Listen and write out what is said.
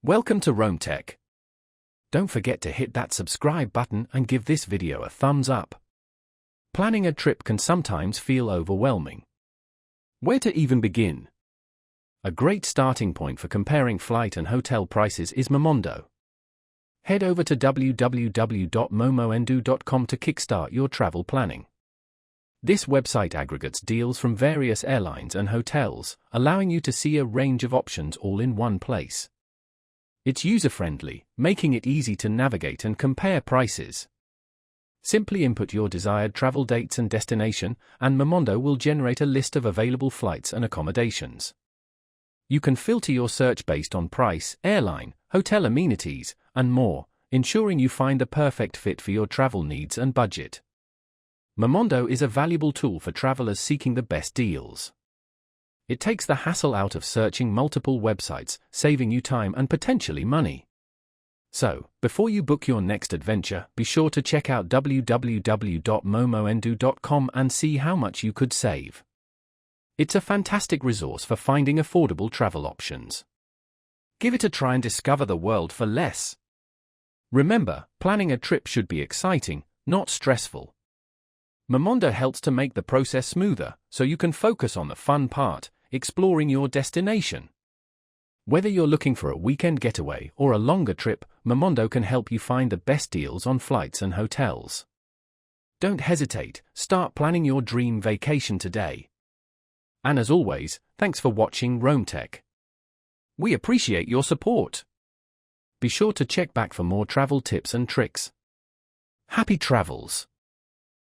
Welcome to Rome Tech. Don't forget to hit that subscribe button and give this video a thumbs up. Planning a trip can sometimes feel overwhelming. Where to even begin? A great starting point for comparing flight and hotel prices is Momondo. Head over to www.momondo.com to kickstart your travel planning. This website aggregates deals from various airlines and hotels, allowing you to see a range of options all in one place. It's user-friendly, making it easy to navigate and compare prices. Simply input your desired travel dates and destination, and Momondo will generate a list of available flights and accommodations. You can filter your search based on price, airline, hotel amenities, and more, ensuring you find the perfect fit for your travel needs and budget. Momondo is a valuable tool for travelers seeking the best deals. It takes the hassle out of searching multiple websites, saving you time and potentially money. So, before you book your next adventure, be sure to check out www.momondo.com and see how much you could save. It's a fantastic resource for finding affordable travel options. Give it a try and discover the world for less. Remember, planning a trip should be exciting, not stressful. Momondo helps to make the process smoother, so you can focus on the fun part, exploring your destination. Whether you're looking for a weekend getaway or a longer trip, Momondo can help you find the best deals on flights and hotels. Don't hesitate, start planning your dream vacation today. And as always, thanks for watching Rome Tech. We appreciate your support. Be sure to check back for more travel tips and tricks. Happy travels!